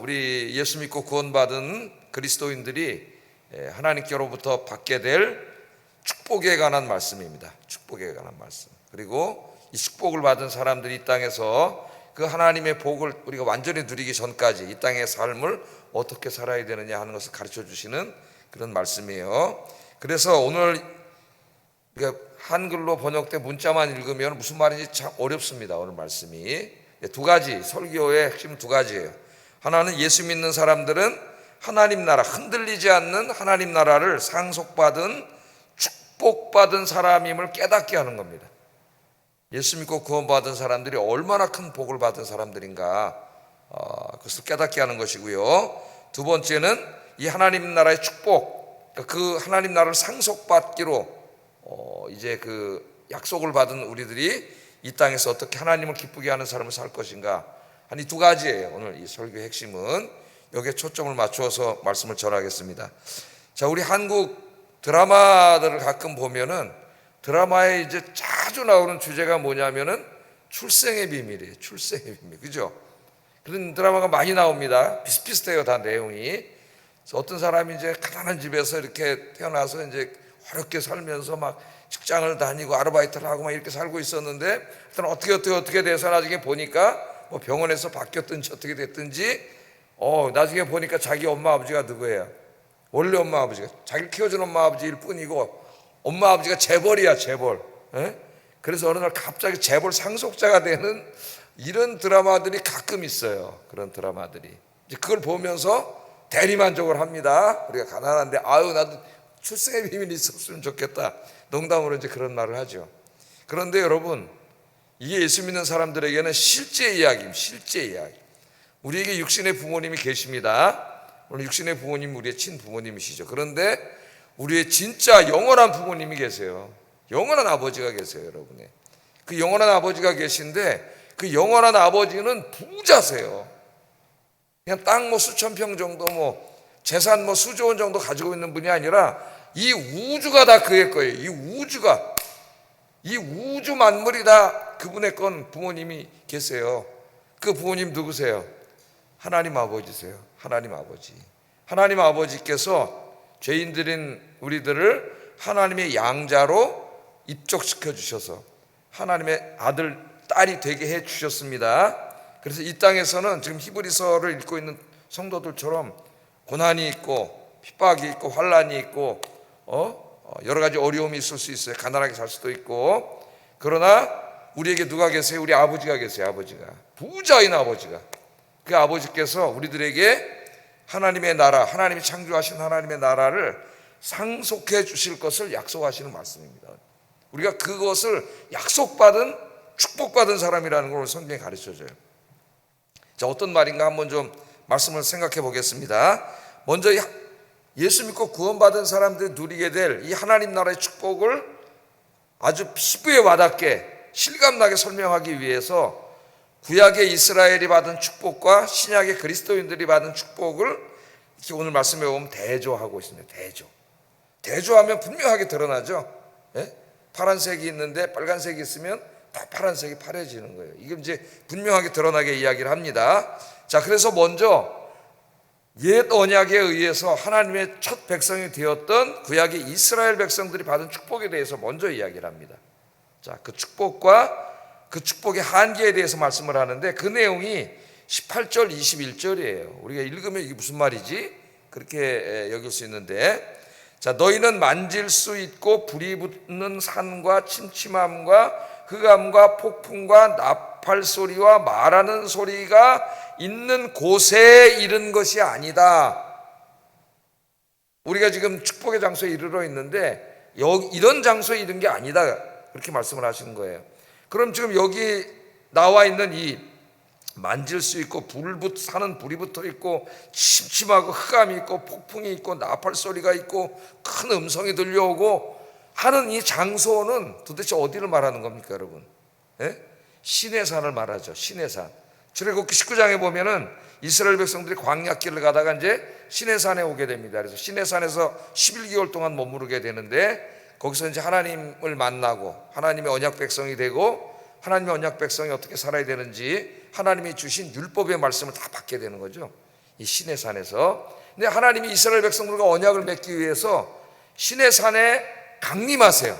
우리 예수 믿고 구원받은 그리스도인들이 하나님께로부터 받게 될 축복에 관한 말씀입니다. 축복에 관한 말씀. 그리고 이 축복을 받은 사람들이 이 땅에서 그 하나님의 복을 우리가 완전히 누리기 전까지 이 땅의 삶을 어떻게 살아야 되느냐 하는 것을 가르쳐 주시는 그런 말씀이에요. 그래서 오늘 한글로 번역된 문자만 읽으면 무슨 말인지 참 어렵습니다. 오늘 말씀이 두 가지, 설교의 핵심 두 가지예요. 하나는 예수 믿는 사람들은 하나님 나라, 흔들리지 않는 하나님 나라를 상속받은 축복받은 사람임을 깨닫게 하는 겁니다. 예수 믿고 구원받은 사람들이 얼마나 큰 복을 받은 사람들인가, 그것을 깨닫게 하는 것이고요. 두 번째는 이 하나님 나라의 축복, 그 하나님 나라를 상속받기로 이제 그 약속을 받은 우리들이 이 땅에서 어떻게 하나님을 기쁘게 하는 삶을 살 것인가, 한 이 두 가지예요. 오늘 이 설교의 핵심은 여기에 초점을 맞추어서 말씀을 전하겠습니다. 자, 우리 한국 드라마들을 가끔 보면은 드라마에 이제 자주 나오는 주제가 뭐냐면은 출생의 비밀이에요. 출생의 비밀. 그죠? 그런 드라마가 많이 나옵니다. 비슷비슷해요, 다 내용이. 어떤 사람이 이제 가난한 집에서 이렇게 태어나서 이제 어렵게 살면서 막 직장을 다니고 아르바이트를 하고 막 이렇게 살고 있었는데 일단 어떻게 돼서 나중에 보니까 뭐 병원에서 바뀌었든지 어떻게 됐든지 나중에 보니까 자기 엄마 아버지가 누구예요? 원래 엄마 아버지가 자기를 키워준 엄마 아버지일 뿐이고 엄마 아버지가 재벌이야, 재벌. 그래서 어느 날 갑자기 재벌 상속자가 되는 이런 드라마들이 가끔 있어요. 그런 드라마들이. 이제 그걸 보면서 대리만족을 합니다. 우리가 가난한데 나도 출생의 비밀이 있었으면 좋겠다. 농담으로 이제 그런 말을 하죠. 그런데 여러분, 이게 예수 믿는 사람들에게는 실제 이야기입니다. 실제 이야기. 우리에게 육신의 부모님이 계십니다. 오늘 육신의 부모님 우리의 친부모님이시죠. 그런데 우리의 진짜 영원한 부모님이 계세요. 영원한 아버지가 계세요, 여러분의. 그 영원한 아버지가 계신데 그 영원한 아버지는 부자세요. 그냥 땅 뭐 수천 평 정도 재산 수조 원 정도 가지고 있는 분이 아니라 이 우주가 다 그의 거예요. 이 우주 만물이 다 그분의 건 부모님이 계세요. 그 부모님 누구세요? 하나님 아버지세요. 하나님 아버지. 하나님 아버지께서 죄인들인 우리들을 하나님의 양자로 입적시켜 주셔서 하나님의 아들, 딸이 되게 해 주셨습니다. 그래서 이 땅에서는 지금 히브리서를 읽고 있는 성도들처럼 고난이 있고 핍박이 있고 환란이 있고 여러 가지 어려움이 있을 수 있어요. 가난하게 살 수도 있고. 그러나 우리에게 누가 계세요? 우리 아버지가 계세요. 아버지가 부자인 아버지가. 그 아버지께서 우리들에게 하나님의 나라, 하나님이 창조하신 하나님의 나라를 상속해 주실 것을 약속하시는 말씀입니다. 우리가 그것을 약속받은 축복받은 사람이라는 걸 성경에 가르쳐줘요. 자, 어떤 말인가 한번 좀 말씀을 생각해 보겠습니다. 먼저 예수 믿고 구원받은 사람들이 누리게 될 이 하나님 나라의 축복을 아주 피부에 와닿게 실감나게 설명하기 위해서 구약의 이스라엘이 받은 축복과 신약의 그리스도인들이 받은 축복을 이렇게 오늘 말씀에 보면 대조하고 있습니다. 대조하면 분명하게 드러나죠. 파란색이 있는데 빨간색이 있으면 다 파란색이 파래지는 거예요. 이게 이제 분명하게 드러나게 이야기를 합니다. 자, 그래서 먼저 옛 언약에 의해서 하나님의 첫 백성이 되었던 구약의 이스라엘 백성들이 받은 축복에 대해서 먼저 이야기를 합니다. 자, 그 축복과 그 축복의 한계에 대해서 말씀을 하는데 그 내용이 18절 21절이에요. 우리가 읽으면 이게 무슨 말이지? 그렇게 여길 수 있는데, 자, 너희는 만질 수 있고 불이 붙는 산과 침침함과 흑암과 폭풍과 나팔 소리와 말하는 소리가 있는 곳에 이른 것이 아니다. 우리가 지금 축복의 장소에 이르러 있는데 이런 장소에 이른 게 아니다. 그렇게 말씀을 하시는 거예요. 그럼 지금 여기 나와 있는 이 만질 수 있고 산은 불이 붙어 있고 침침하고 흑암이 있고 폭풍이 있고 나팔 소리가 있고 큰 음성이 들려오고 하는 이 장소는 도대체 어디를 말하는 겁니까, 여러분? 신의 산을 말하죠. 신의 산. 출애굽기 19장에 보면은 이스라엘 백성들이 광야길을 가다가 이제 신의 산에 오게 됩니다. 그래서 신의 산에서 11개월 동안 머무르게 되는데 거기서 이제 하나님을 만나고 하나님의 언약 백성이 되고 하나님의 언약 백성이 어떻게 살아야 되는지 하나님이 주신 율법의 말씀을 다 받게 되는 거죠. 이 시내산에서. 근데 하나님이 이스라엘 백성들과 언약을 맺기 위해서 시내산에 강림하세요.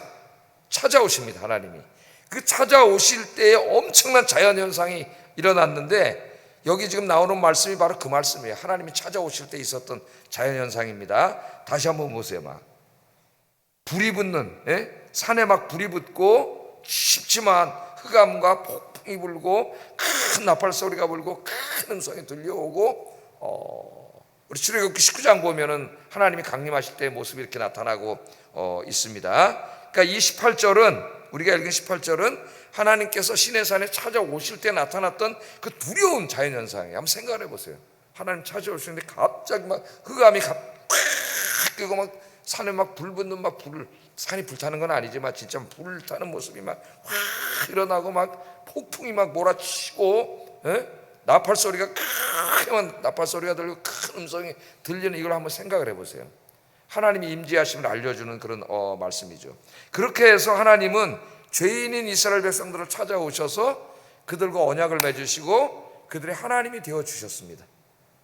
찾아오십니다. 하나님이. 그 찾아오실 때에 엄청난 자연현상이 일어났는데, 여기 지금 나오는 말씀이 바로 그 말씀이에요. 하나님이 찾아오실 때 있었던 자연현상입니다. 다시 한번 보세요. 막 불이 붙는, 산에 막 불이 붙고 춥지만 흑암과 폭풍이 불고 큰 나팔 소리가 불고 큰 음성이 들려오고, 우리 출애굽기 19장 보면은 하나님이 강림하실 때의 모습이 이렇게 나타나고 있습니다. 그러니까 이 18절은, 우리가 읽은 18절은 하나님께서 시내산에 찾아오실 때 나타났던 그 두려운 자연현상이에요. 한번 생각해 보세요. 하나님 찾아오시는데 갑자기 막 흑암이 끄고 막 산에 막 불 붙는, 막 산이 불타는 건 아니지만 진짜 불타는 모습이 막 확 일어나고 막 폭풍이 막 몰아치고, 나팔 소리가 큰 나팔 소리가 들리고 큰 음성이 들리는 이걸 한번 생각을 해보세요. 하나님이 임재하심을 알려주는 그런 말씀이죠. 그렇게 해서 하나님은 죄인인 이스라엘 백성들을 찾아오셔서 그들과 언약을 맺으시고 그들의 하나님이 되어주셨습니다.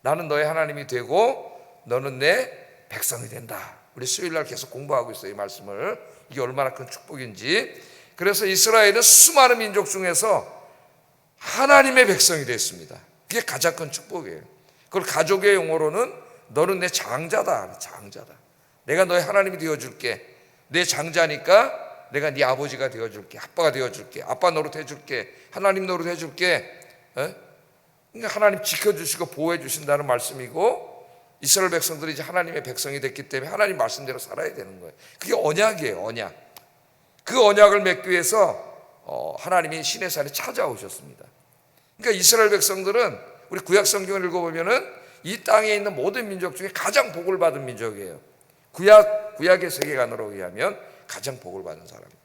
나는 너의 하나님이 되고 너는 내 백성이 된다. 우리 수요일날 계속 공부하고 있어요, 이 말씀을. 이게 얼마나 큰 축복인지. 그래서 이스라엘은 수많은 민족 중에서 하나님의 백성이 됐습니다. 그게 가장 큰 축복이에요. 그걸 가족의 용어로는 너는 내 장자다. 장자다. 내가 너의 하나님이 되어줄게. 내 장자니까 내가 네 아버지가 되어줄게. 아빠가 되어줄게. 아빠 노릇 해줄게. 하나님 노릇 해줄게. 그러니까 하나님 지켜주시고 보호해 주신다는 말씀이고, 이스라엘 백성들이 이제 하나님의 백성이 됐기 때문에 하나님 말씀대로 살아야 되는 거예요. 그게 언약이에요. 언약. 그 언약을 맺기 위해서 하나님이 시내산에 찾아오셨습니다. 그러니까 이스라엘 백성들은 우리 구약 성경을 읽어보면은 이 땅에 있는 모든 민족 중에 가장 복을 받은 민족이에요. 구약의 세계관으로 의하면 가장 복을 받은 사람입니다.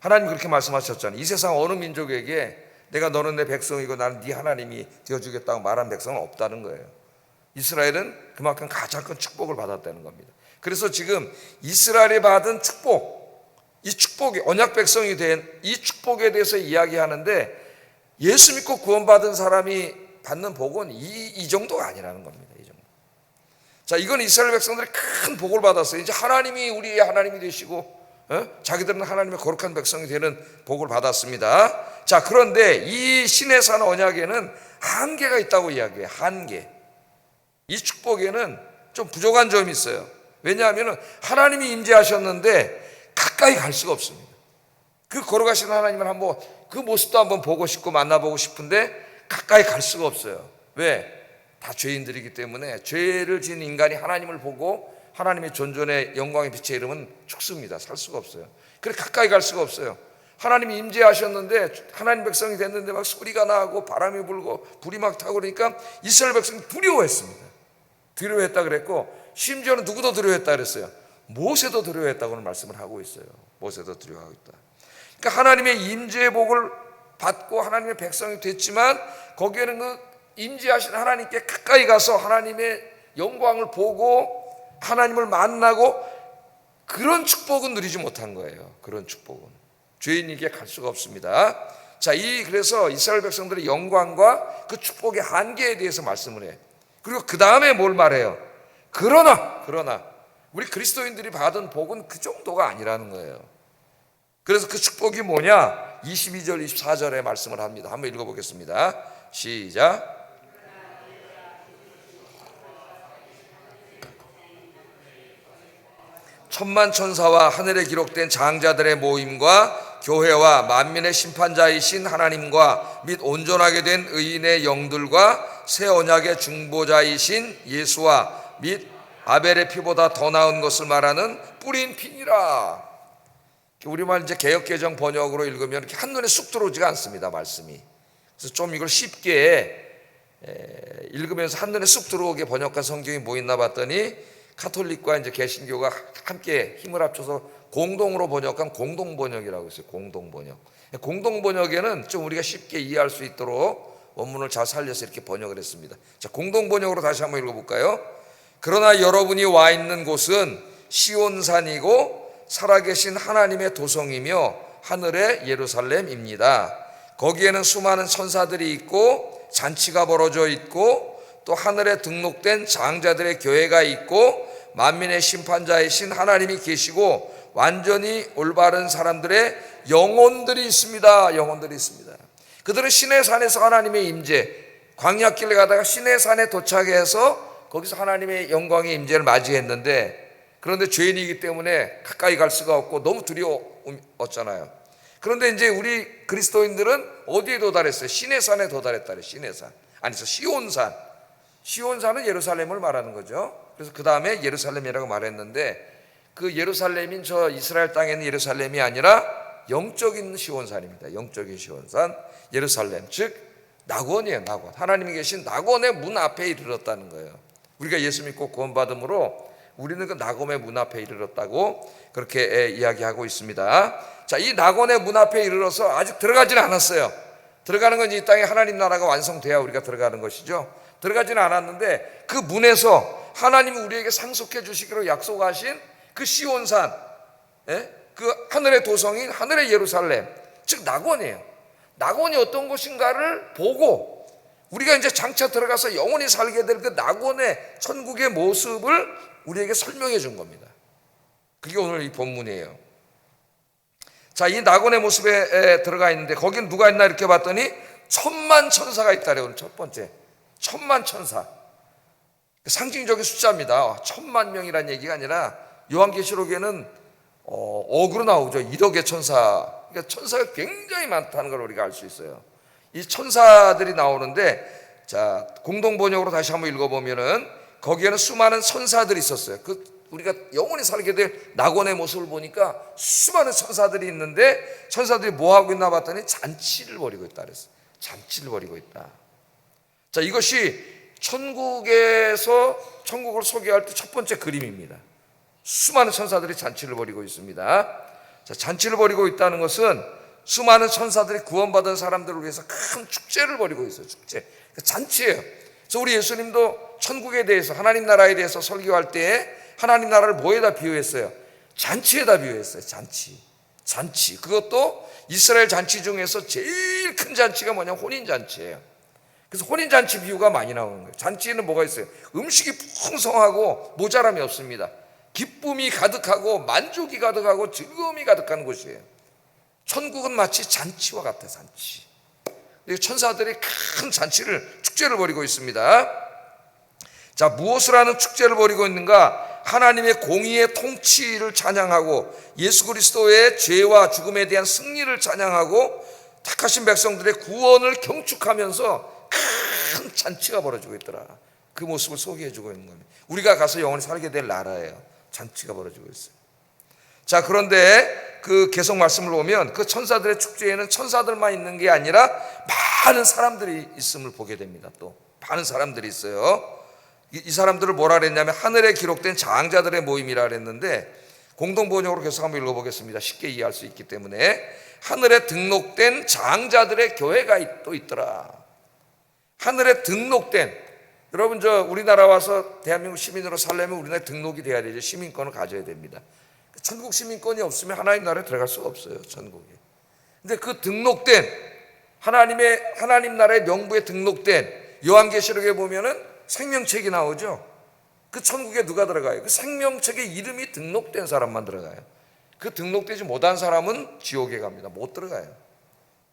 하나님 그렇게 말씀하셨잖아요. 이 세상 어느 민족에게 내가 너는 내 백성이고 나는 네 하나님이 되어주겠다고 말한 백성은 없다는 거예요. 이스라엘은 그만큼 가장 큰 축복을 받았다는 겁니다. 그래서 지금 이스라엘이 받은 축복, 이 축복이 언약 백성이 된 이 축복에 대해서 이야기하는데, 예수 믿고 구원받은 사람이 받는 복은 이 정도가 아니라는 겁니다. 이 정도. 자, 이건 이스라엘 백성들이 큰 복을 받았어요. 이제 하나님이 우리의 하나님이 되시고, 자기들은 하나님의 거룩한 백성이 되는 복을 받았습니다. 자, 그런데 이 시내산 언약에는 한계가 있다고 이야기해요. 한계. 이 축복에는 좀 부족한 점이 있어요. 왜냐하면 하나님이 임재하셨는데 가까이 갈 수가 없습니다. 그 걸어가시는 하나님을 한번, 그 모습도 한번 보고 싶고 만나보고 싶은데 가까이 갈 수가 없어요. 왜? 다 죄인들이기 때문에. 죄를 지은 인간이 하나님을 보고 하나님의 존존의 영광의 빛의 이름은 죽습니다. 살 수가 없어요. 그래 가까이 갈 수가 없어요. 하나님이 임재하셨는데 하나님 백성이 됐는데 막 소리가 나고 바람이 불고 불이 막 타고 그러니까 이스라엘 백성이 두려워했습니다. 두려워했다 그랬고, 심지어는 누구도 두려워했다 그랬어요. 모세도 두려워했다고는 말씀을 하고 있어요. 모세도 두려워하고 있다. 그러니까 하나님의 임재의 복을 받고 하나님의 백성이 됐지만, 거기에는 그 임재하신 하나님께 가까이 가서 하나님의 영광을 보고 하나님을 만나고 그런 축복은 누리지 못한 거예요. 그런 축복은 죄인에게 갈 수가 없습니다. 자, 그래서 이스라엘 백성들의 영광과 그 축복의 한계에 대해서 말씀을 해요. 그리고 그 다음에 뭘 말해요? 그러나 우리 그리스도인들이 받은 복은 그 정도가 아니라는 거예요. 그래서 그 축복이 뭐냐? 22절 24절에 말씀을 합니다. 한번 읽어보겠습니다. 시작. 천만 천사와 하늘에 기록된 장자들의 모임과 교회와 만민의 심판자이신 하나님과 및 온전하게 된 의인의 영들과 새 언약의 중보자이신 예수와 및 아벨의 피보다 더 나은 것을 말하는 뿌린 피니라. 우리말 이제 개역개정 번역으로 읽으면 이렇게 한눈에 쑥 들어오지가 않습니다, 말씀이. 그래서 좀 이걸 쉽게 읽으면서 한눈에 쑥 들어오게 번역한 성경이 뭐 있나 봤더니 카톨릭과 이제 개신교가 함께 힘을 합쳐서 공동으로 번역한 공동번역이라고 있어요. 공동번역. 공동번역에는 좀 우리가 쉽게 이해할 수 있도록 원문을 잘 살려서 이렇게 번역을 했습니다. 자, 공동번역으로 다시 한번 읽어볼까요? 그러나 여러분이 와 있는 곳은 시온산이고 살아계신 하나님의 도성이며 하늘의 예루살렘입니다. 거기에는 수많은 천사들이 있고 잔치가 벌어져 있고 또 하늘에 등록된 장자들의 교회가 있고 만민의 심판자이신 하나님이 계시고 완전히 올바른 사람들의 영혼들이 있습니다. 영혼들이 있습니다. 그들은 시내산에서 하나님의 임재, 광야길을 가다가 시내산에 도착해서 거기서 하나님의 영광의 임재를 맞이했는데, 그런데 죄인이기 때문에 가까이 갈 수가 없고 너무 두려웠잖아요. 그런데 이제 우리 그리스도인들은 어디에 도달했어요? 시내산에 도달했다 그래요. 시내산. 아니죠, 시온산. 시온산은 예루살렘을 말하는 거죠. 그래서 그 다음에 예루살렘이라고 말했는데, 그 예루살렘인 저 이스라엘 땅에 있는 예루살렘이 아니라 영적인 시온산입니다. 영적인 시온산 예루살렘, 즉 낙원이에요. 낙원. 하나님이 계신 낙원의 문 앞에 이르렀다는 거예요. 우리가 예수 믿고 구원받음으로 우리는 그 낙원의 문 앞에 이르렀다고 그렇게 이야기하고 있습니다. 자, 이 낙원의 문 앞에 이르러서 아직 들어가지는 않았어요. 들어가는 건 이 땅에 하나님 나라가 완성돼야 우리가 들어가는 것이죠. 들어가지는 않았는데 그 문에서 하나님이 우리에게 상속해 주시기로 약속하신 그 시온산, 그 하늘의 도성인 하늘의 예루살렘, 즉 낙원이에요. 낙원이 어떤 곳인가를 보고 우리가 이제 장차 들어가서 영원히 살게 될 그 낙원의 천국의 모습을 우리에게 설명해 준 겁니다. 그게 오늘 이 본문이에요. 자, 이 낙원의 모습에 들어가 있는데 거긴 누가 있나 이렇게 봤더니 천만 천사가 있다래요. 오늘 첫 번째, 천만 천사. 상징적인 숫자입니다. 천만 명이라는 얘기가 아니라 요한계시록에는 억으로 나오죠. 1억의 천사. 그러니까 천사가 굉장히 많다는 걸 우리가 알 수 있어요. 이 천사들이 나오는데, 자, 공동 번역으로 다시 한번 읽어보면은 거기에는 수많은 천사들이 있었어요. 우리가 영원히 살게 될 낙원의 모습을 보니까 수많은 천사들이 있는데, 천사들이 뭐 하고 있나 봤더니 잔치를 벌이고 있다 그랬어요. 잔치를 벌이고 있다. 자, 이것이 천국에서 천국을 소개할 때 첫 번째 그림입니다. 수많은 천사들이 잔치를 벌이고 있습니다. 자, 잔치를 벌이고 있다는 것은 수많은 천사들이 구원받은 사람들을 위해서 큰 축제를 벌이고 있어요. 축제. 잔치예요. 그래서 우리 예수님도 천국에 대해서, 하나님 나라에 대해서 설교할 때 하나님 나라를 뭐에다 비유했어요? 잔치에다 비유했어요. 잔치. 잔치. 그것도 이스라엘 잔치 중에서 제일 큰 잔치가 뭐냐면 혼인잔치예요. 그래서 혼인잔치 비유가 많이 나오는 거예요. 잔치에는 뭐가 있어요? 음식이 풍성하고 모자람이 없습니다. 기쁨이 가득하고 만족이 가득하고 즐거움이 가득한 곳이에요. 천국은 마치 잔치와 같아. 잔치. 천사들이 큰 잔치를, 축제를 벌이고 있습니다. 자, 무엇을 하는 축제를 벌이고 있는가? 하나님의 공의의 통치를 찬양하고 예수 그리스도의 죄와 죽음에 대한 승리를 찬양하고 택하신 백성들의 구원을 경축하면서 큰 잔치가 벌어지고 있더라. 그 모습을 소개해주고 있는 겁니다. 우리가 가서 영원히 살게 될 나라예요. 잔치가 벌어지고 있어요. 자, 그런데 그 계속 말씀을 보면 그 천사들의 축제에는 천사들만 있는 게 아니라 많은 사람들이 있음을 보게 됩니다. 또 많은 사람들이 있어요. 이 사람들을 뭐라 그랬냐면 하늘에 기록된 장자들의 모임이라 그랬는데, 공동 번역으로 계속 한번 읽어보겠습니다. 쉽게 이해할 수 있기 때문에. 하늘에 등록된 장자들의 교회가 또 있더라. 하늘에 등록된, 여러분 저 우리나라 와서 대한민국 시민으로 살려면 우리나라에 등록이 돼야 되죠. 시민권을 가져야 됩니다. 천국 시민권이 없으면 하나님 나라에 들어갈 수가 없어요. 천국에. 근데 그 등록된 하나님 나라의 명부에 등록된, 요한계시록에 보면은 생명책이 나오죠. 그 천국에 누가 들어가요? 그 생명책에 이름이 등록된 사람만 들어가요. 그 등록되지 못한 사람은 지옥에 갑니다. 못 들어가요.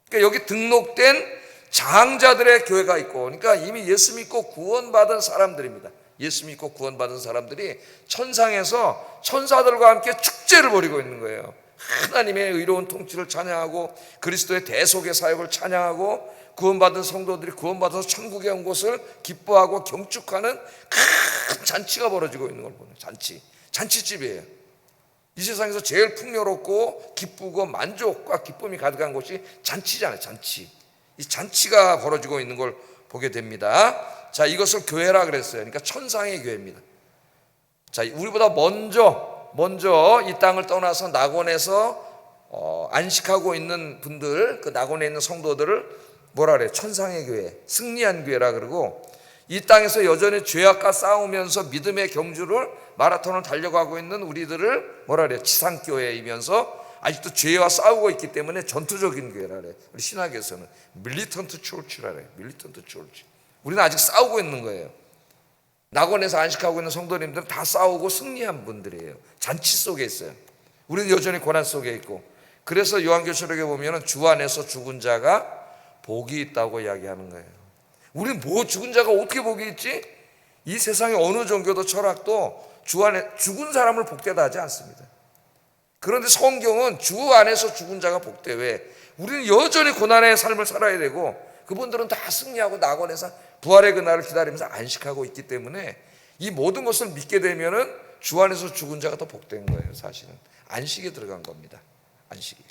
그러니까 여기 등록된 장자들의 교회가 있고, 그러니까 이미 예수 믿고 구원받은 사람들입니다. 예수 믿고 구원받은 사람들이 천상에서 천사들과 함께 축제를 벌이고 있는 거예요. 하나님의 의로운 통치를 찬양하고 그리스도의 대속의 사역을 찬양하고 구원받은 성도들이 구원받아서 천국에 온 것을 기뻐하고 경축하는 큰 잔치가 벌어지고 있는 걸 보는 잔치. 잔치집이에요. 이 세상에서 제일 풍요롭고 기쁘고 만족과 기쁨이 가득한 곳이 잔치잖아요. 잔치. 이 잔치가 벌어지고 있는 걸 보게 됩니다. 자, 이것을 교회라 그랬어요. 그러니까 천상의 교회입니다. 자, 우리보다 먼저 이 땅을 떠나서 낙원에서 안식하고 있는 분들, 그 낙원에 있는 성도들을 뭐라 그래요? 천상의 교회, 승리한 교회라 그러고, 이 땅에서 여전히 죄악과 싸우면서 믿음의 경주를, 마라톤을 달려가고 있는 우리들을 뭐라 그래요? 지상교회이면서 아직도 죄와 싸우고 있기 때문에 전투적인 교회라 그래요. 우리 신학에서는 밀리턴트 초치라 그래요. 밀리턴트 초치. 우리는 아직 싸우고 있는 거예요. 낙원에서 안식하고 있는 성도님들은 다 싸우고 승리한 분들이에요. 잔치 속에 있어요. 우리는 여전히 고난 속에 있고. 그래서 요한계시록에 보면 주 안에서 죽은 자가 복이 있다고 이야기하는 거예요. 우리는 뭐 죽은 자가 어떻게 복이 있지? 이 세상의 어느 종교도 철학도 주 안에 죽은 사람을 복되다 하지 않습니다. 그런데 성경은 주 안에서 죽은 자가 복되. 왜? 우리는 여전히 고난의 삶을 살아야 되고 그분들은 다 승리하고 낙원에서 부활의 그날을 기다리면서 안식하고 있기 때문에 이 모든 것을 믿게 되면은 주 안에서 죽은 자가 더 복된 거예요. 사실은 안식에 들어간 겁니다. 안식이.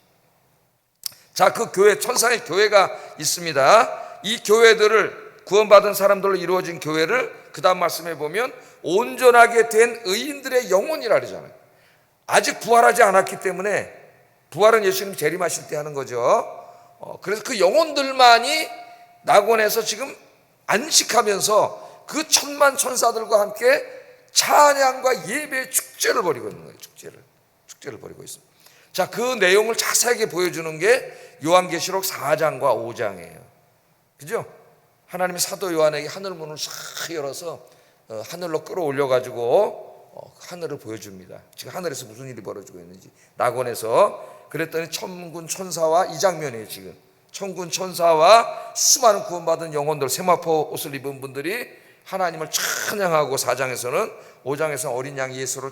자, 그 교회, 천상의 교회가 있습니다. 이 교회들을 구원받은 사람들로 이루어진 교회를 그 다음 말씀해 보면 온전하게 된 의인들의 영혼이라 그러잖아요. 아직 부활하지 않았기 때문에 부활은 예수님 재림하실 때 하는 거죠. 그래서 그 영혼들만이 낙원에서 지금 안식하면서 그 천만 천사들과 함께 찬양과 예배의 축제를 벌이고 있는 거예요. 축제를 벌이고 있습니다. 자, 그 내용을 자세하게 보여주는 게 요한계시록 4장과 5장이에요. 그죠? 하나님이 사도 요한에게 하늘 문을 싹 열어서 하늘로 끌어올려 가지고 하늘을 보여줍니다. 지금 하늘에서 무슨 일이 벌어지고 있는지. 낙원에서. 그랬더니 천군 천사와 이 장면이에요. 지금 천군 천사와 수많은 구원받은 영혼들, 세마포 옷을 입은 분들이 하나님을 찬양하고 4장에서는 5장에서 어린 양 예수를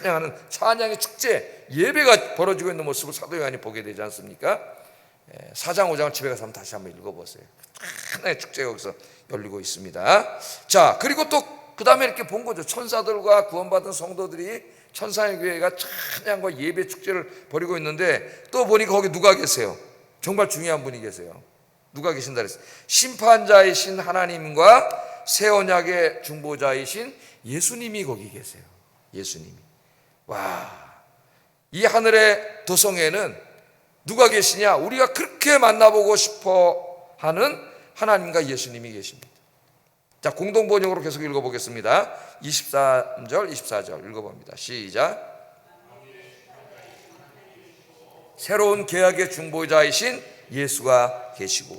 찬양하는 찬양의 축제, 예배가 벌어지고 있는 모습을 사도 요한이 보게 되지 않습니까? 4장 5장을 집에 가서 다시 한번 읽어보세요. 하나의 축제가 여기서 열리고 있습니다. 자, 그리고 또 그 다음에 이렇게 본 거죠. 천사들과 구원받은 성도들이 천사의 교회가 찬양과 예배 축제를 벌이고 있는데 또 보니까 거기 누가 계세요? 정말 중요한 분이 계세요. 누가 계신다 그랬어요? 심판자이신 하나님과 새 언약의 중보자이신 예수님이 거기 계세요. 예수님이. 와, 이 하늘의 도성에는 누가 계시냐? 우리가 그렇게 만나보고 싶어 하는 하나님과 예수님이 계십니다. 자, 공동 번역으로 계속 읽어보겠습니다. 23절, 24절 읽어봅니다. 시작. 새로운 계약의 중보자이신 예수가 계시고.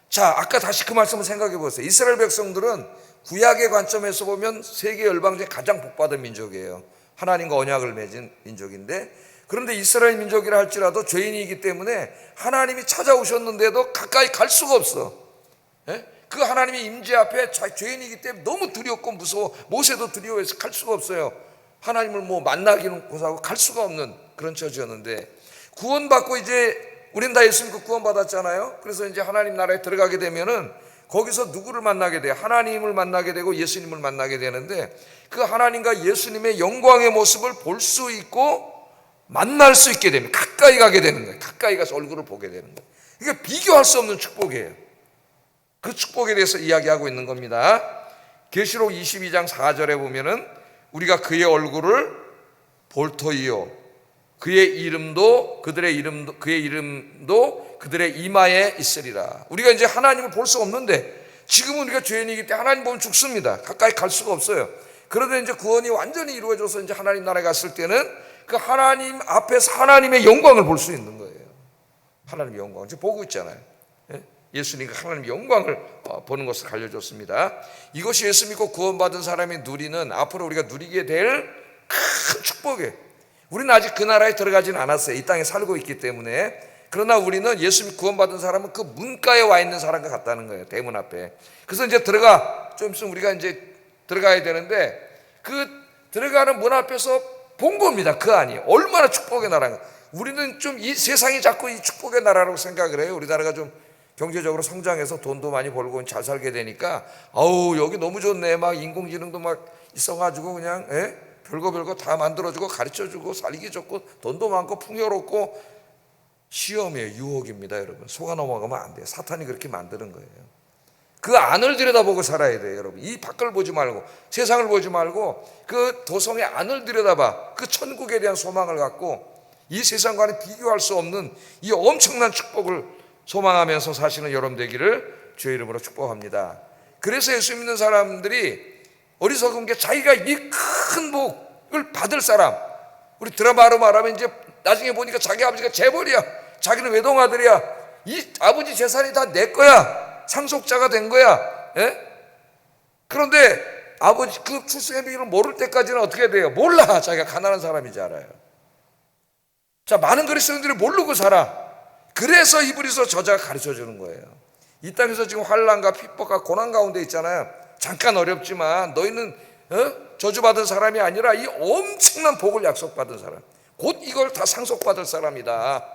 자, 아까 다시 그 말씀을 생각해 보세요. 이스라엘 백성들은 구약의 관점에서 보면 세계 열방 중에 가장 복받은 민족이에요. 하나님과 언약을 맺은 민족인데, 그런데 이스라엘 민족이라 할지라도 죄인이기 때문에 하나님이 찾아오셨는데도 가까이 갈 수가 없어. 그 하나님의 임재 앞에 죄인이기 때문에 너무 두렵고 무서워. 모세도 두려워해서 갈 수가 없어요. 하나님을 만나기는 고사하고 갈 수가 없는 그런 처지였는데, 구원받고 이제 우린 다 예수 믿고 구원받았잖아요. 그래서 이제 하나님 나라에 들어가게 되면은 거기서 누구를 만나게 돼요? 하나님을 만나게 되고 예수님을 만나게 되는데, 그 하나님과 예수님의 영광의 모습을 볼 수 있고 만날 수 있게 됩니다. 가까이 가게 되는 거예요. 가까이 가서 얼굴을 보게 되는 거예요. 이게 비교할 수 없는 축복이에요. 그 축복에 대해서 이야기하고 있는 겁니다. 계시록 22장 4절에 보면은 우리가 그의 얼굴을 볼 터이요 그의 이름도 그들의 그들의 이마에 있으리라. 우리가 이제 하나님을 볼 수 없는데 지금은 우리가 죄인이기 때문에 하나님 보면 죽습니다. 가까이 갈 수가 없어요. 그런데 이제 구원이 완전히 이루어져서 이제 하나님 나라에 갔을 때는 그 하나님 앞에서 하나님의 영광을 볼 수 있는 거예요. 하나님의 영광. 지금 보고 있잖아요. 예수님과 하나님의 영광을 보는 것을 알려줬습니다. 이것이 예수 믿고 구원받은 사람이 누리는, 앞으로 우리가 누리게 될 큰 축복이에요. 우리는 아직 그 나라에 들어가지는 않았어요. 이 땅에 살고 있기 때문에. 그러나 우리는 예수 믿고 구원받은 사람은 그 문가에 와 있는 사람과 같다는 거예요. 대문 앞에. 그래서 이제 좀 있으면 우리가 이제 들어가야 되는데, 그 들어가는 문 앞에서 본 겁니다. 그 안이 얼마나 축복의 나라인가. 우리는 좀 이 세상이 자꾸 이 축복의 나라라고 생각을 해요. 우리나라가 좀 경제적으로 성장해서 돈도 많이 벌고 잘 살게 되니까, 아우 여기 너무 좋네, 막 인공지능도 막 있어가지고 그냥 별거 다 만들어주고 가르쳐주고 살기 좋고 돈도 많고 풍요롭고. 시험이에요. 유혹입니다. 여러분, 속아 넘어가면 안 돼요. 사탄이 그렇게 만드는 거예요. 그 안을 들여다보고 살아야 돼요. 여러분, 이 밖을 보지 말고 세상을 보지 말고 그 도성의 안을 들여다봐. 그 천국에 대한 소망을 갖고 이 세상과는 비교할 수 없는 이 엄청난 축복을 소망하면서 사시는 여러분 되기를 주의 이름으로 축복합니다. 그래서 예수 믿는 사람들이 어리석은 게, 자기가 이 큰 복을 받을 사람, 우리 드라마로 말하면 이제 나중에 보니까 자기 아버지가 재벌이야, 자기는 외동아들이야, 이 아버지 재산이 다 내 거야, 상속자가 된 거야. 그런데 아버지 그 출생의 비밀을 모를 때까지는 어떻게 돼요? 몰라. 자기가 가난한 사람인지 알아요. 자, 많은 그리스도인들이 모르고 살아. 그래서 히브리서 저자가 가르쳐 주는 거예요. 이 땅에서 지금 환난과 핍박과 고난 가운데 있잖아요. 잠깐 어렵지만 너희는 저주받은 사람이 아니라 이 엄청난 복을 약속받은 사람, 곧 이걸 다 상속받을 사람이다.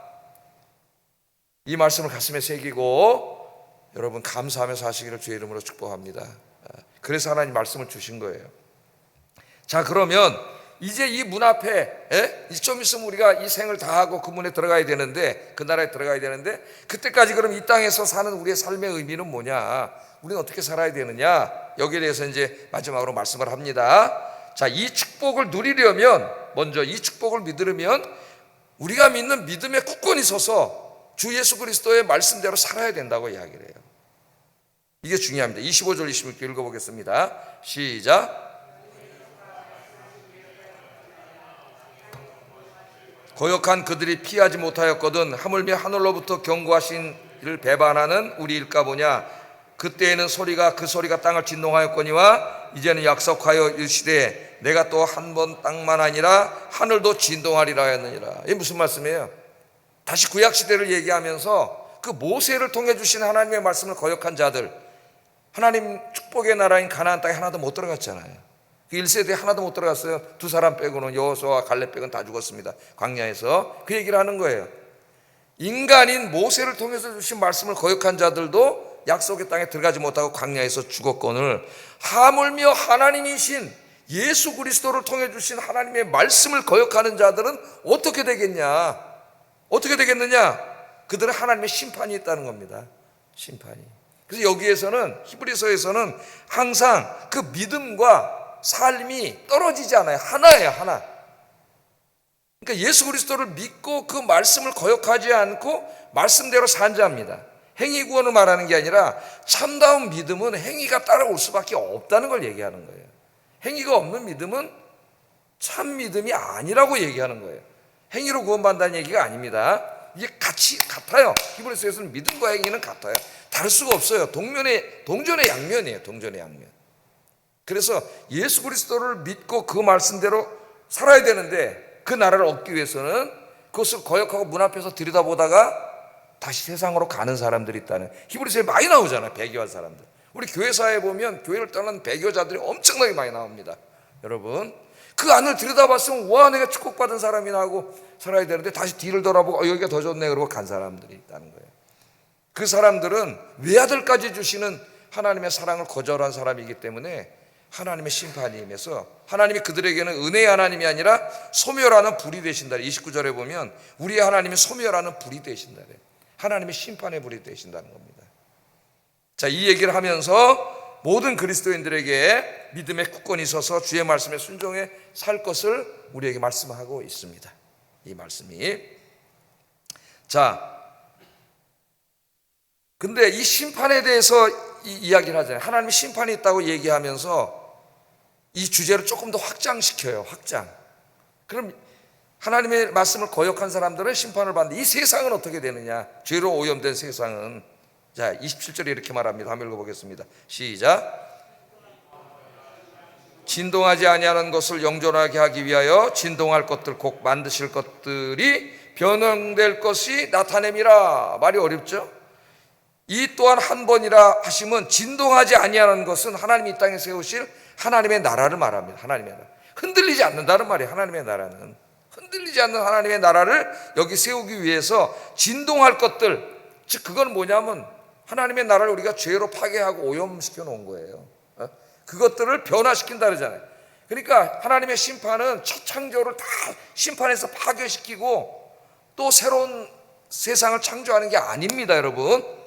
이 말씀을 가슴에 새기고 여러분 감사하며 사시기를 주의 이름으로 축복합니다. 그래서 하나님 말씀을 주신 거예요. 자, 그러면 이제 이 문 앞에 좀 있으면 우리가 이 생을 다하고 그 문에 들어가야 되는데, 그 나라에 들어가야 되는데, 그때까지 그럼 이 땅에서 사는 우리의 삶의 의미는 뭐냐, 우리는 어떻게 살아야 되느냐, 여기에 대해서 이제 마지막으로 말씀을 합니다. 자, 이 축복을 누리려면, 먼저 이 축복을 믿으려면 우리가 믿는 믿음의 굳건히 서서 주 예수 그리스도의 말씀대로 살아야 된다고 이야기를 해요. 이게 중요합니다. 25절 26절 읽어보겠습니다. 시작. 고역한 그들이 피하지 못하였거든 하물며 하늘로부터 경고하신 이를 배반하는 우리일까 보냐. 그때에는 그 소리가 땅을 진동하였거니와 이제는 약속하여 이르시되 내가 또 한 번 땅만 아니라 하늘도 진동하리라 하였느니라. 이게 무슨 말씀이에요? 다시 구약시대를 얘기하면서 그 모세를 통해 주신 하나님의 말씀을 거역한 자들, 하나님 축복의 나라인 가나안 땅에 하나도 못 들어갔잖아요. 1세대에 하나도 못 들어갔어요. 2사람 빼고는, 여호수아와 갈렙 빼고는 다 죽었습니다. 광야에서. 그 얘기를 하는 거예요. 인간인 모세를 통해서 주신 말씀을 거역한 자들도 약속의 땅에 들어가지 못하고 광야에서 죽었거늘 하물며 하나님이신 예수 그리스도를 통해 주신 하나님의 말씀을 거역하는 자들은 어떻게 되겠냐? 어떻게 되겠느냐? 그들은 하나님의 심판이 있다는 겁니다. 심판이. 그래서 여기에서는, 히브리서에서는 항상 그 믿음과 삶이 떨어지지 않아요. 하나예요, 하나. 그러니까 예수 그리스도를 믿고 그 말씀을 거역하지 않고 말씀대로 산 자입니다. 행위 구원을 말하는 게 아니라 참다운 믿음은 행위가 따라올 수밖에 없다는 걸 얘기하는 거예요. 행위가 없는 믿음은 참 믿음이 아니라고 얘기하는 거예요. 행위로 구원받는다는 얘기가 아닙니다. 이게 같아요. 히브리서에서는 믿음과 행위는 같아요. 다를 수가 없어요. 동전의 양면이에요. 동전의 양면. 그래서 예수 그리스도를 믿고 그 말씀대로 살아야 되는데, 그 나라를 얻기 위해서는 그것을 거역하고 문 앞에서 들여다보다가 다시 세상으로 가는 사람들이 있다는, 히브리서에 많이 나오잖아요. 배교한 사람들. 우리 교회사에 보면 교회를 떠난 배교자들이 엄청나게 많이 나옵니다. 여러분, 그 안을 들여다봤으면 와, 내가 축복받은 사람이나 하고 살아야 되는데 다시 뒤를 돌아보고 여기가 더 좋네 그러고 간 사람들이 있다는 거예요. 그 사람들은 외아들까지 주시는 하나님의 사랑을 거절한 사람이기 때문에 하나님의 심판이 임해서 하나님이 그들에게는 은혜의 하나님이 아니라 소멸하는 불이 되신다. 29절에 보면 우리의 하나님이 소멸하는 불이 되신다. 하나님의 심판의 불이 되신다는 겁니다. 자, 이 얘기를 하면서 모든 그리스도인들에게 믿음의 굳건히 서서 주의 말씀에 순종해 살 것을 우리에게 말씀하고 있습니다. 이 말씀이. 자, 근데 이 심판에 대해서 이야기를 하잖아요. 하나님이 심판이 있다고 얘기하면서 이 주제를 조금 더 확장시켜요. 확장. 그럼 하나님의 말씀을 거역한 사람들은 심판을 받는데 이 세상은 어떻게 되느냐? 죄로 오염된 세상은. 자, 27절에 이렇게 말합니다. 한번 읽어보겠습니다. 시작. 진동하지 아니하는 것을 영존하게 하기 위하여 진동할 것들 곧 만드실 것들이 변형될 것이 나타냄이라. 말이 어렵죠? 이 또한 한 번이라 하시면 진동하지 아니하는 것은 하나님이 이 땅에 세우실 하나님의 나라를 말합니다. 하나님의 나라. 흔들리지 않는다는 말이에요. 하나님의 나라는 흔들리지 않는 하나님의 나라를 여기 세우기 위해서 진동할 것들, 즉 그건 뭐냐면 하나님의 나라를 우리가 죄로 파괴하고 오염시켜 놓은 거예요. 그것들을 변화시킨다 그러잖아요. 그러니까 하나님의 심판은 첫 창조를 다 심판해서 파괴시키고 또 새로운 세상을 창조하는 게 아닙니다, 여러분.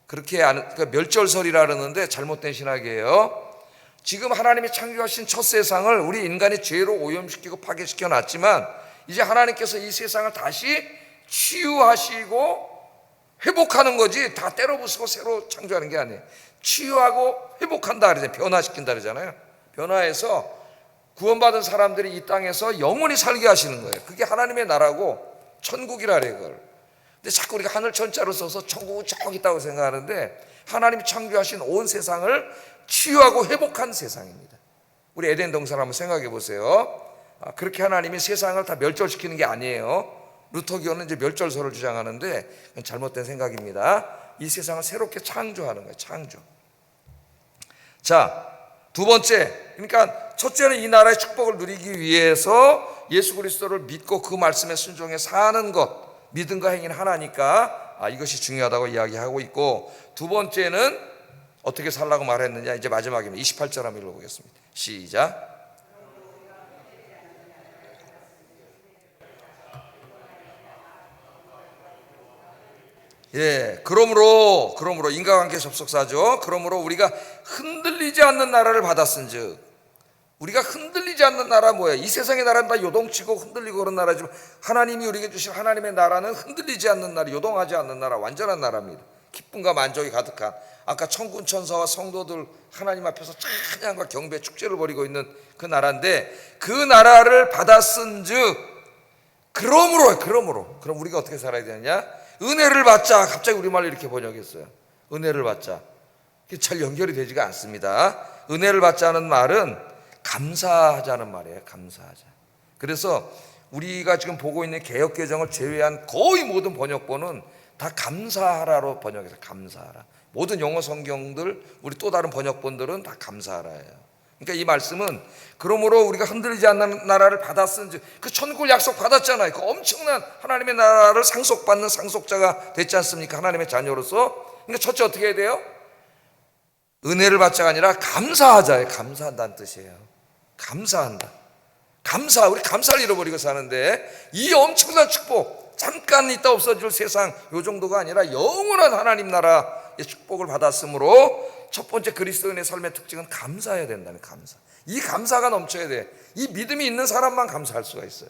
그렇게 그러니까 멸절설이라 그러는데 잘못된 신학이에요. 지금 하나님이 창조하신 첫 세상을 우리 인간이 죄로 오염시키고 파괴시켜 놨지만 이제 하나님께서 이 세상을 다시 치유하시고 회복하는 거지, 다 때려 부수고 새로 창조하는 게 아니에요. 치유하고 회복한다 그러잖아요. 변화시킨다 그러잖아요. 변화해서 구원받은 사람들이 이 땅에서 영원히 살게 하시는 거예요. 그게 하나님의 나라고 천국이라 그래요, 그걸. 근데 자꾸 우리가 하늘 천자로 써서 천국은 저기 있다고 생각하는데 하나님이 창조하신 온 세상을 치유하고 회복한 세상입니다. 우리 에덴 동산을 한번 생각해 보세요. 그렇게 하나님이 세상을 다 멸절시키는 게 아니에요. 루터교는 이제 멸절설을 주장하는데 그건 잘못된 생각입니다. 이 세상을 새롭게 창조하는 거예요. 창조. 자, 두 번째, 그러니까 첫째는 이 나라의 축복을 누리기 위해서 예수 그리스도를 믿고 그 말씀에 순종해 사는 것, 믿음과 행위는 하나니까 이것이 중요하다고 이야기하고 있고, 두 번째는 어떻게 살라고 말했느냐. 이제 마지막입니다. 28절 한번 읽어보겠습니다. 시작. 그러므로 인과관계 접속사죠. 그러므로 우리가 흔들리지 않는 나라를 받았은즉, 우리가 흔들리지 않는 나라 뭐예요? 이 세상의 나라는 다 요동치고 흔들리고 그런 나라지만 하나님이 우리에게 주신 하나님의 나라는 흔들리지 않는 나라, 요동하지 않는 나라, 완전한 나라입니다. 기쁨과 만족이 가득한, 아까 천군 천사와 성도들 하나님 앞에서 찬양과 경배 축제를 벌이고 있는 그 나라인데, 그 나라를 받았은즉, 그럼 우리가 어떻게 살아야 되느냐? 은혜를 받자. 갑자기 우리말로 이렇게 번역했어요. 은혜를 받자. 이게 잘 연결이 되지가 않습니다. 은혜를 받자는 말은 감사하자는 말이에요. 감사하자. 그래서 우리가 지금 보고 있는 개역개정을 제외한 거의 모든 번역본은 다 감사하라로 번역해서 감사하라. 모든 영어 성경들, 우리 또 다른 번역본들은 다 감사하라예요. 그러니까 이 말씀은 그러므로 우리가 흔들리지 않는 나라를 받았은지, 그 천국을 약속 받았잖아요. 그 엄청난 하나님의 나라를 상속받는 상속자가 됐지 않습니까? 하나님의 자녀로서. 그러니까 첫째 어떻게 해야 돼요? 은혜를 받자가 아니라 감사하자예요. 감사한다는 뜻이에요. 감사한다. 우리 감사를 잃어버리고 사는데, 이 엄청난 축복, 잠깐 있다 없어질 세상 요 정도가 아니라 영원한 하나님 나라의 축복을 받았으므로 첫 번째 그리스도인의 삶의 특징은 감사해야 된다는 감사. 이 감사가 넘쳐야 돼. 이 믿음이 있는 사람만 감사할 수가 있어요.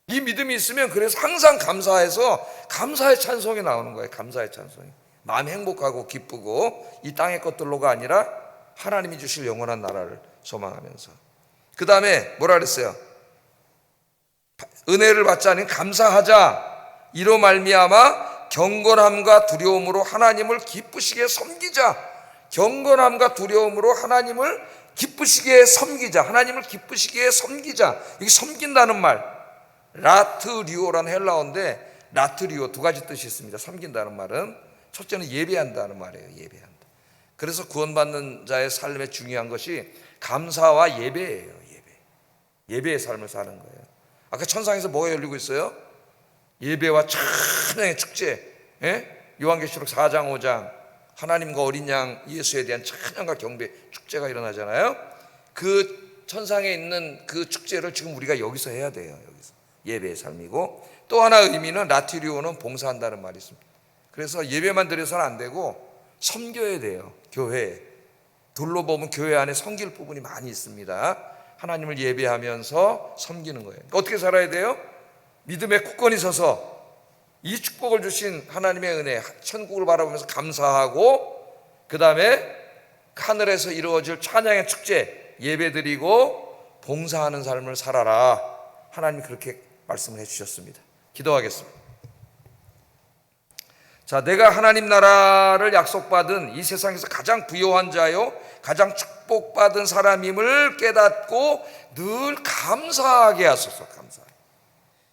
이 믿음이 있으면 그래서 항상 감사해서 감사의 찬송이 나오는 거예요. 감사의 찬송이. 마음이 행복하고 기쁘고 이 땅의 것들로가 아니라 하나님이 주실 영원한 나라를 소망하면서. 그 다음에 뭐라 그랬어요? 은혜를 받자니 감사하자. 이로 말미암아 경건함과 두려움으로 하나님을 기쁘시게 섬기자. 경건함과 두려움으로 하나님을 기쁘시게 섬기자. 하나님을 기쁘시게 섬기자. 이게 섬긴다는 말, 라트리오라는 헬라어인데, 라트리오 두 가지 뜻이 있습니다. 섬긴다는 말은 첫째는 예배한다는 말이에요. 예배한다. 그래서 구원받는 자의 삶에 중요한 것이 감사와 예배예요. 예배의 삶을 사는 거예요. 아까 천상에서 뭐가 열리고 있어요? 예배와 찬양의 축제. 요한계시록 4장 5장 하나님과 어린 양 예수에 대한 찬양과 경배 축제가 일어나잖아요. 그 천상에 있는 그 축제를 지금 우리가 여기서 해야 돼요. 여기서 예배의 삶이고, 또 하나 의미는 라티리오는 봉사한다는 말이 있습니다. 그래서 예배만 드려서는 안 되고 섬겨야 돼요. 교회 둘로 보면 교회 안에 섬길 부분이 많이 있습니다. 하나님을 예배하면서 섬기는 거예요. 그러니까 어떻게 살아야 돼요? 믿음의 굳건히 서서 이 축복을 주신 하나님의 은혜, 천국을 바라보면서 감사하고, 그 다음에 하늘에서 이루어질 찬양의 축제 예배드리고 봉사하는 삶을 살아라. 하나님이 그렇게 말씀을 해주셨습니다. 기도하겠습니다. 자, 내가 하나님 나라를 약속받은 이 세상에서 가장 부요한 자요, 가장 축복받은 사람임을 깨닫고 늘 감사하게 하소서. 감사하게.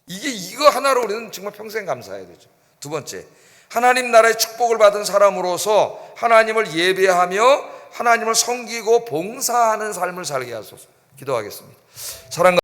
이거 하나로 우리는 정말 평생 감사해야 되죠. 두 번째, 하나님 나라의 축복을 받은 사람으로서 하나님을 예배하며 하나님을 섬기고 봉사하는 삶을 살게 하소서. 기도하겠습니다. 사랑과